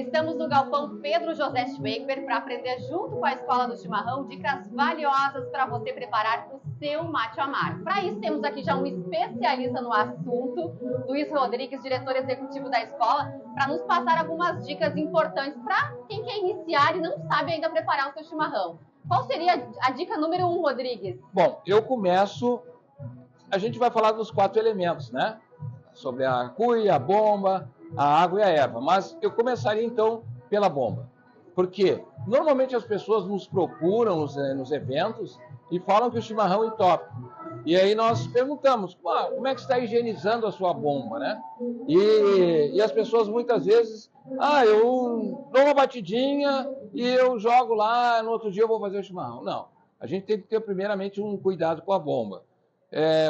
Estamos no galpão Pedro José Schweikber para aprender junto com a Escola do Chimarrão dicas valiosas para você preparar o seu mate amargo. Para isso temos aqui já um especialista no assunto, Luiz Rodrigues, diretor executivo da escola, para nos passar algumas dicas importantes para quem quer iniciar e não sabe ainda preparar o seu chimarrão. Qual seria a dica número 1, Rodrigues? Bom, eu começo... A gente vai falar dos 4 elementos, né? Sobre a cuia, a bomba, a água e a erva. Mas eu começaria, então, pela bomba. Porque normalmente as pessoas nos procuram nos eventos e falam que o chimarrão entope. E aí nós perguntamos, como é que está higienizando a sua bomba, né? E as pessoas muitas vezes, eu dou uma batidinha e eu jogo lá, no outro dia eu vou fazer o chimarrão. Não, a gente tem que ter primeiramente um cuidado com a bomba.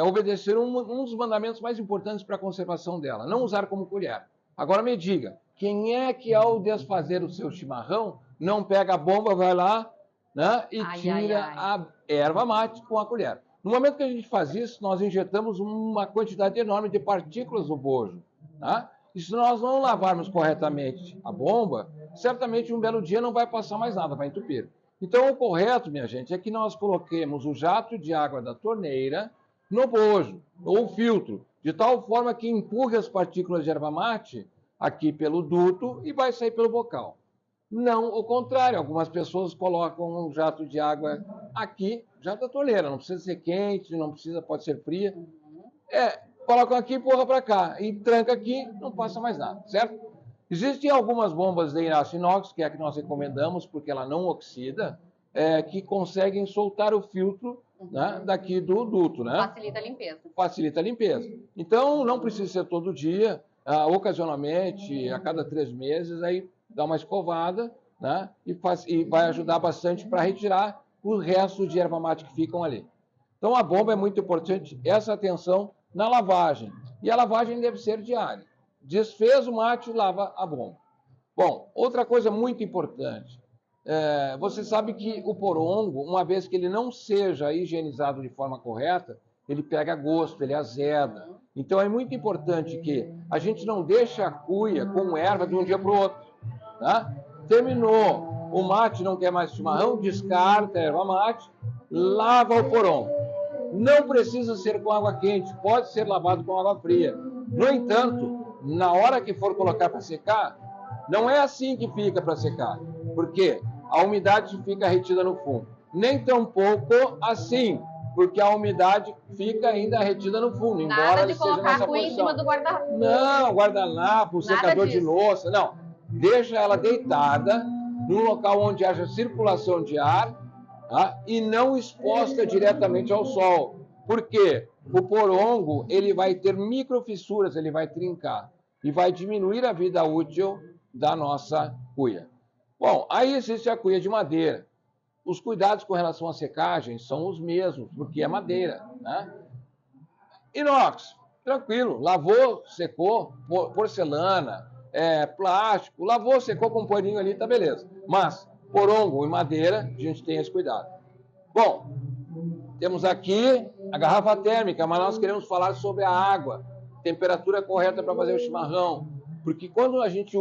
Obedecer um dos mandamentos mais importantes para a conservação dela, não usar como colher. Agora me diga, quem é que ao desfazer o seu chimarrão não pega a bomba, vai lá, né, e tira a erva mate com a colher? No momento que a gente faz isso, nós injetamos uma quantidade enorme de partículas no bojo. Tá? E se nós não lavarmos corretamente a bomba, certamente um belo dia não vai passar mais nada, vai entupir. Então o correto, minha gente, é que nós coloquemos o jato de água da torneira no bojo, ou filtro, de tal forma que empurre as partículas de erva mate aqui pelo duto e vai sair pelo bocal. Não o contrário, algumas pessoas colocam um jato de água aqui, jato da torneira, não precisa ser quente, não precisa, pode ser fria. Colocam aqui e empurra para cá, e tranca aqui, não passa mais nada, certo? Existem algumas bombas de aço inox, que é a que nós recomendamos, porque ela não oxida, que conseguem soltar o filtro, né, daqui do duto, né? Facilita a limpeza. Facilita a limpeza. Então, não precisa ser todo dia, ocasionalmente, a cada 3 meses, aí dá uma escovada, né? E vai ajudar bastante para retirar o resto de erva mate que ficam ali. Então, a bomba é muito importante, essa atenção na lavagem. E a lavagem deve ser diária. Desfez o mate, lava a bomba. Bom, outra coisa muito importante. Você sabe que o porongo, uma vez que ele não seja higienizado de forma correta, ele pega gosto, ele azeda. Então é muito importante que a gente não deixe a cuia com erva de um dia para o outro. Tá? Terminou o mate, não quer mais chimarrão, descarta a erva mate, lava o porongo. Não precisa ser com água quente, pode ser lavado com água fria. No entanto, na hora que for colocar para secar, não é assim que fica para secar. Por quê? A umidade fica retida no fundo. Nem tampouco assim, porque a umidade fica ainda retida no fundo, embora ele seja nessa posição. Em cima do guardanapo. Não, guardanapo, secador de louça, não. Deixa ela deitada num local onde haja circulação de ar, tá? E não exposta diretamente ao sol. Por quê? O porongo, ele vai ter microfissuras, ele vai trincar e vai diminuir a vida útil da nossa cuia. Bom, aí existe a cuia de madeira. Os cuidados com relação à secagem são os mesmos, porque é madeira, né? Inox, tranquilo, lavou, secou, porcelana, plástico, lavou, secou com um paninho ali, tá beleza. Mas porongo e madeira, a gente tem esse cuidado. Bom, temos aqui a garrafa térmica, mas nós queremos falar sobre a água, temperatura correta para fazer o chimarrão, porque quando a gente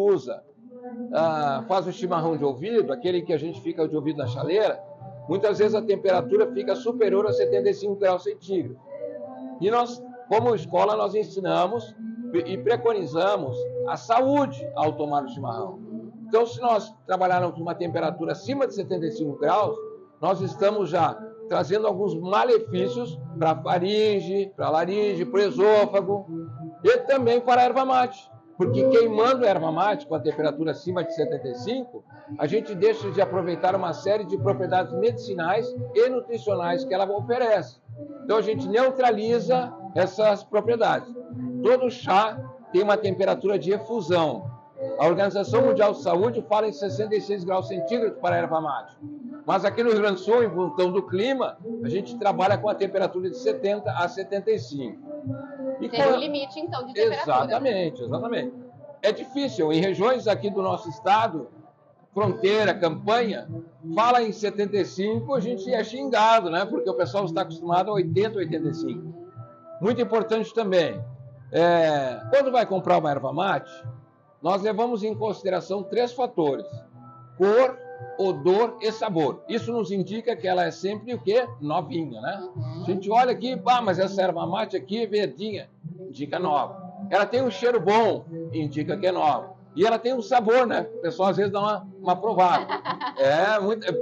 faz o chimarrão de ouvido, aquele que a gente fica de ouvido na chaleira, muitas vezes a temperatura fica superior a 75 graus centígrados. E nós, como escola, nós ensinamos e preconizamos a saúde ao tomar o chimarrão. Então, se nós trabalharmos com uma temperatura acima de 75 graus, nós estamos já trazendo alguns malefícios para a faringe, para a laringe, para o esôfago e também para a erva mate. Porque queimando a erva mate com a temperatura acima de 75, a gente deixa de aproveitar uma série de propriedades medicinais e nutricionais que ela oferece. Então a gente neutraliza essas propriedades. Todo chá tem uma temperatura de efusão. A Organização Mundial de Saúde fala em 66 graus centígrados para a erva mate. Mas aqui no Rio Grande do Sul, em função do clima, a gente trabalha com a temperatura de 70 a 75. Tem um limite, então, de temperatura. Exatamente, exatamente. É difícil. Em regiões aqui do nosso estado, fronteira, campanha, fala em 75, a gente é xingado, né? Porque o pessoal está acostumado a 80, 85. Muito importante também, quando vai comprar uma erva mate, nós levamos em consideração 3 fatores: cor, odor e sabor. Isso nos indica que ela é sempre o quê? Novinha, né? A gente olha aqui, mas essa erva mate aqui é verdinha, indica nova. Ela tem um cheiro bom, indica que é nova. E ela tem um sabor, né? O pessoal às vezes dá uma provada.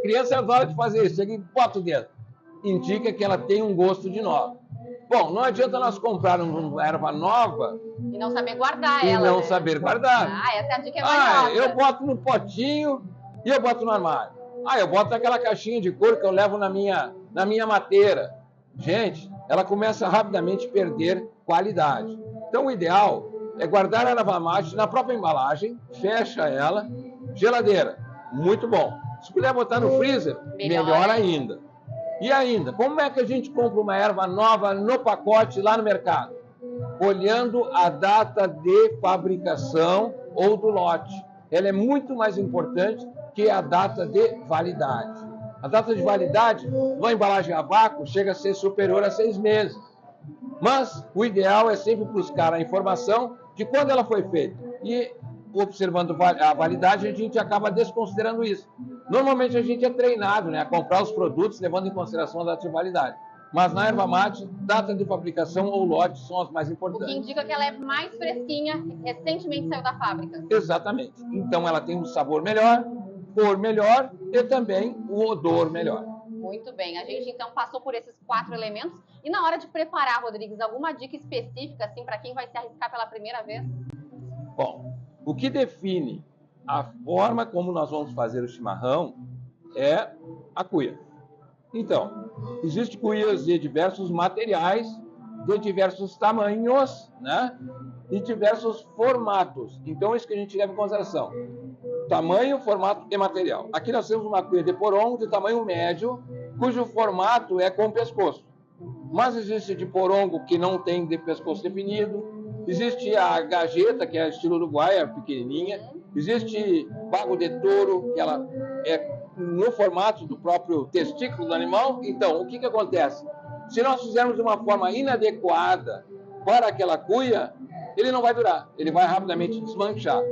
Criança adora de fazer isso, chega e bota o dedo. Indica que ela tem um gosto de nova. Bom, não adianta nós comprarmos uma erva nova e não saber guardar ela. E não saber guardar. Essa é a dica valiosa. Eu boto no potinho e eu boto no armário. Eu boto naquela caixinha de couro que eu levo na minha mateira. Gente, ela começa rapidamente a perder qualidade. Então, o ideal é guardar a erva mate na própria embalagem, fecha ela, geladeira, muito bom. Se puder botar no freezer, melhor ainda. E ainda, como é que a gente compra uma erva nova no pacote lá no mercado? Olhando a data de fabricação ou do lote. Ela é muito mais importante que a data de validade. A data de validade, numa embalagem a vácuo, chega a ser superior a 6 meses. Mas o ideal é sempre buscar a informação de quando ela foi feita. E observando a validade, a gente acaba desconsiderando isso. Normalmente a gente é treinado, né, a comprar os produtos levando em consideração a data de validade. Mas na erva mate, data de fabricação ou lote são as mais importantes. O que indica que ela é mais fresquinha, recentemente saiu da fábrica. Exatamente. Então ela tem um sabor melhor, cor melhor e também o odor melhor. Muito bem. A gente então passou por esses 4 elementos. E na hora de preparar, Rodrigues, alguma dica específica assim para quem vai se arriscar pela primeira vez? Bom, o que define a forma como nós vamos fazer o chimarrão é a cuia. Então, existem cuias de diversos materiais, de diversos tamanhos, né? E diversos formatos. Então, isso que a gente leva em consideração: tamanho, formato e material. Aqui nós temos uma cuia de porongo de tamanho médio, cujo formato é com pescoço. Mas existe de porongo que não tem de pescoço definido. Existe a gajeta, que é estilo uruguaia, pequenininha. Existe bago de touro, que ela é no formato do próprio testículo do animal. Então, o que acontece? Se nós fizermos de uma forma inadequada para aquela cuia, ele não vai durar, ele vai rapidamente desmanchar.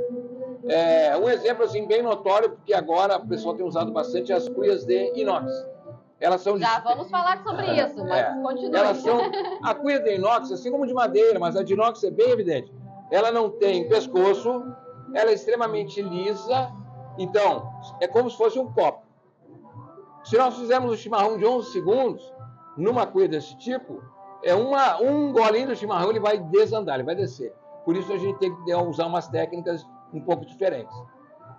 Um exemplo assim, bem notório, porque agora o pessoal tem usado bastante as cuias de inox. Elas são Já vamos falar sobre isso, mas continue. Elas são a cuia de inox, assim como de madeira, mas a de inox é bem evidente. Ela não tem pescoço, ela é extremamente lisa, então é como se fosse um copo. Se nós fizermos o chimarrão de 11 segundos, numa cuia desse tipo, um golinho do chimarrão ele vai desandar, ele vai descer. Por isso a gente tem que usar umas técnicas um pouco diferentes.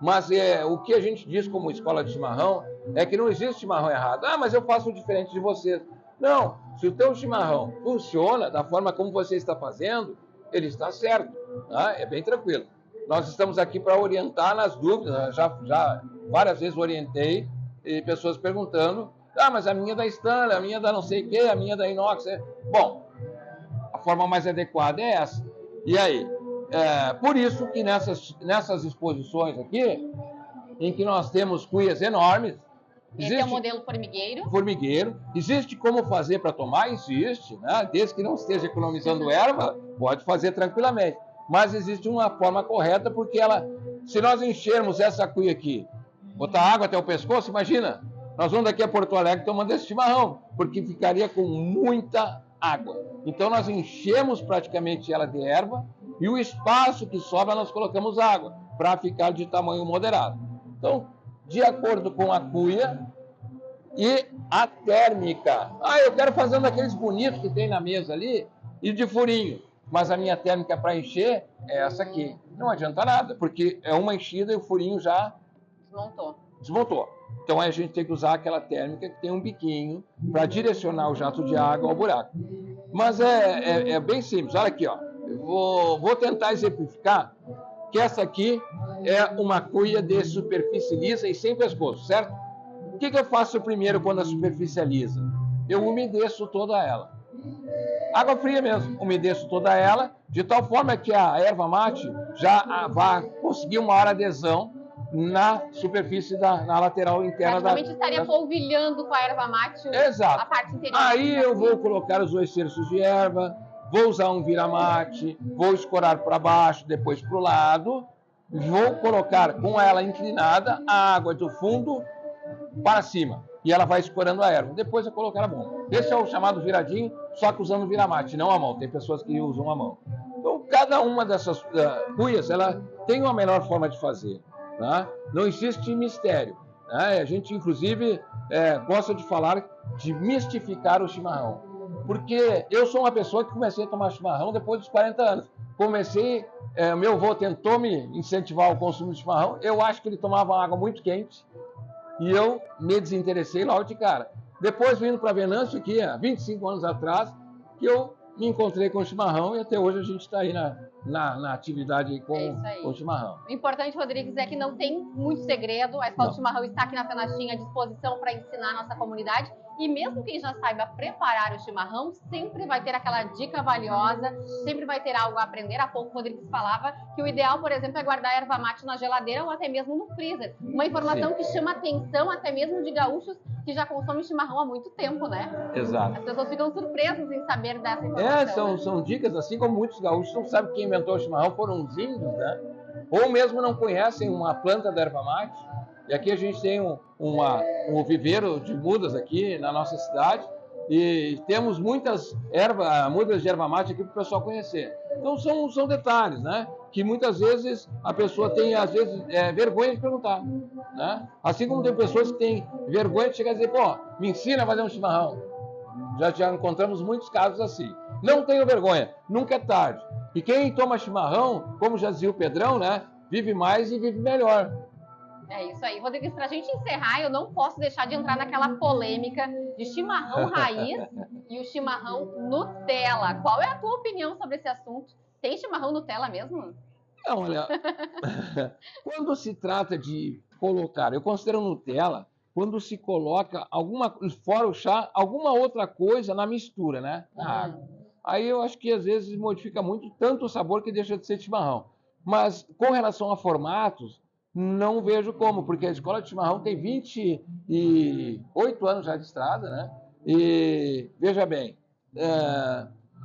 Mas o que a gente diz como escola de chimarrão é que não existe chimarrão errado. Mas eu faço diferente de vocês. Não, se o teu chimarrão funciona da forma como você está fazendo, ele está certo. Tá? É bem tranquilo. Nós estamos aqui para orientar nas dúvidas. Já várias vezes orientei e pessoas perguntando: mas a minha é da Stanley, a minha é da não sei o quê, a minha é da inox. Bom, a forma mais adequada é essa. E aí? Por isso que nessas exposições aqui, em que nós temos cuias enormes... Esse é o modelo formigueiro? Formigueiro. Existe como fazer para tomar? Existe, né? Desde que não esteja economizando erva, pode fazer tranquilamente. Mas existe uma forma correta, porque se nós enchermos essa cuia aqui, botar água até o pescoço, imagina, nós vamos daqui a Porto Alegre tomando esse chimarrão, porque ficaria com muita água. Então nós enchemos praticamente ela de erva, e o espaço que sobra nós colocamos água, para ficar de tamanho moderado. Então, de acordo com a cuia e a térmica. Eu quero fazer um daqueles bonitos que tem na mesa ali, e de furinho. Mas a minha térmica para encher é essa aqui. Não adianta nada, porque é uma enchida e o furinho já desmontou. Então a gente tem que usar aquela térmica que tem um biquinho para direcionar o jato de água ao buraco. Mas é bem simples. Olha aqui, ó. Vou tentar exemplificar que essa aqui é uma cuia de superfície lisa e sem pescoço, certo? O que eu faço primeiro quando a superfície é lisa? Eu umedeço toda ela. Água fria mesmo, umedeço toda ela, de tal forma que a erva mate já vai conseguir uma maior adesão na superfície na lateral interna praticamente estaria polvilhando com a erva mate a parte interior. Aí eu vou colocar os 2 terços de erva, vou usar um vira-mate, vou escorar para baixo, depois para o lado, vou colocar com ela inclinada a água do fundo para cima. E ela vai escorando a erva. Depois eu colocar a mão. Esse é o chamado viradinho, só que usando viramate, não a mão. Tem pessoas que usam a mão. Então, cada uma dessas cuias, ela tem uma melhor forma de fazer. Tá? Não existe mistério. Né? A gente, inclusive, gosta de falar de mistificar o chimarrão. Porque eu sou uma pessoa que comecei a tomar chimarrão depois dos 40 anos. Meu avô tentou me incentivar ao consumo de chimarrão. Eu acho que ele tomava água muito quente. E eu me desinteressei logo de cara. Depois, vindo para Venâncio, aqui há 25 anos atrás, que eu me encontrei com o chimarrão e até hoje a gente está aí na atividade com o chimarrão. O importante, Rodrigues, é que não tem muito segredo. A Escola de Chimarrão está aqui na Fenachim à disposição para ensinar a nossa comunidade. E mesmo quem já saiba preparar o chimarrão, sempre vai ter aquela dica valiosa, sempre vai ter algo a aprender. Há pouco o Rodrigues falava que o ideal, por exemplo, é guardar a erva mate na geladeira ou até mesmo no freezer. Uma informação que chama atenção até mesmo de gaúchos que já consomem chimarrão há muito tempo, né? Exato. As pessoas ficam surpresas em saber dessa informação. São dicas, assim como muitos gaúchos não sabem quem inventou o chimarrão foram os índios, né? Ou mesmo não conhecem uma planta da erva mate. E aqui a gente tem um viveiro de mudas aqui na nossa cidade e temos muitas mudas de erva mate aqui para o pessoal conhecer. Então são detalhes, né? Que muitas vezes a pessoa tem, às vezes, vergonha de perguntar, né? Assim como tem pessoas que têm vergonha de chegar e dizer, pô, me ensina a fazer um chimarrão. Já encontramos muitos casos assim. Não tenho vergonha, nunca é tarde. E quem toma chimarrão, como já dizia o Pedrão, né? Vive mais e vive melhor. É isso aí. Rodrigues, para a gente encerrar, eu não posso deixar de entrar naquela polêmica de chimarrão raiz e o chimarrão Nutella. Qual é a tua opinião sobre esse assunto? Tem chimarrão Nutella mesmo? Não, olha, quando se trata de colocar, eu considero Nutella, quando se coloca fora o chá, alguma outra coisa na mistura, né? Na água. Aí eu acho que às vezes modifica muito tanto o sabor que deixa de ser chimarrão. Mas com relação a formatos, não vejo como, porque a Escola de Chimarrão tem 28 anos já de estrada, né? E veja bem,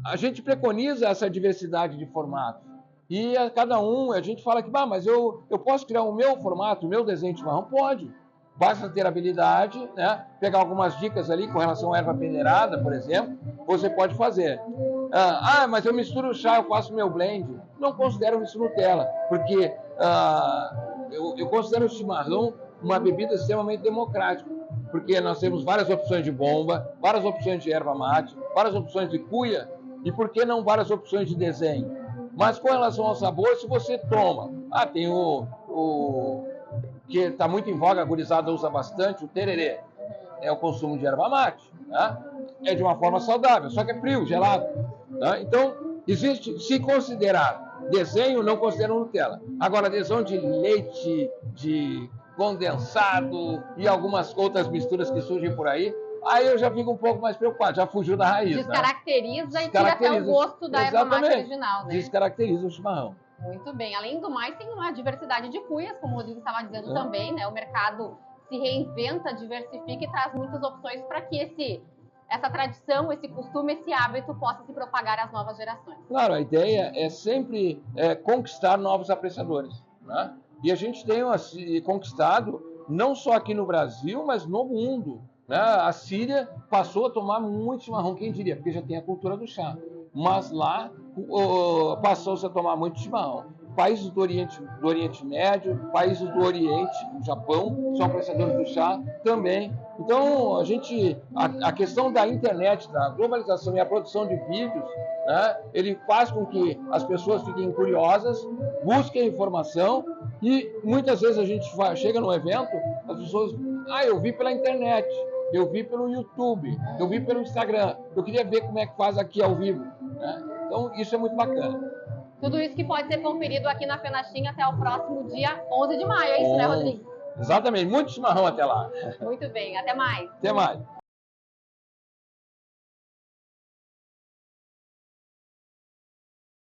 a gente preconiza essa diversidade de formatos. E a cada a gente fala que, mas eu posso criar o meu formato, o meu desenho de chimarrão? Pode. Basta ter habilidade, né? Pegar algumas dicas ali com relação à erva peneirada, por exemplo, você pode fazer. Mas eu misturo o chá, eu faço meu blend. Não considero isso Nutella, porque eu considero o chimarrão uma bebida extremamente democrática, porque nós temos várias opções de bomba, várias opções de erva mate, várias opções de cuia, e por que não várias opções de desenho? Mas com relação ao sabor, se você toma, tem o que está muito em voga, a gurizada usa bastante, o tererê, é o consumo de erva mate, né? É de uma forma saudável, só que é frio, gelado. Né? Então, se considerar desenho, não considero Nutella. Agora, adesão de leite, de condensado e algumas outras misturas que surgem por aí eu já fico um pouco mais preocupado, já fugiu da raiz. Descaracteriza, né? E tira até o gosto da erva mate original, né? Descaracteriza o chimarrão. Muito bem. Além do mais, tem uma diversidade de cuias, como o Rodrigo estava dizendo também, né? O mercado se reinventa, diversifica e traz muitas opções para que essa tradição, esse costume, esse hábito possa se propagar às novas gerações. Claro, a ideia é sempre conquistar novos apreciadores, né? E a gente tem conquistado, não só aqui no Brasil, mas no mundo. Né? A Síria passou a tomar muito chimarrão, quem diria? Porque já tem a cultura do chá. Mas lá passou-se a tomar muito chimarrão. Países do Oriente Médio, países do Oriente, o Japão, são apreciadores do chá também. Então, a questão da internet, da globalização e a produção de vídeos, né, ele faz com que as pessoas fiquem curiosas, busquem informação e muitas vezes a gente chega num evento, as pessoas, eu vi pela internet, eu vi pelo YouTube, eu vi pelo Instagram, eu queria ver como é que faz aqui ao vivo. Né? Então, isso é muito bacana. Tudo isso que pode ser conferido aqui na Fenachim até o próximo dia 11 de maio, é isso, né, Rodrigo? Exatamente, muito chimarrão até lá. Muito bem, até mais. Até mais.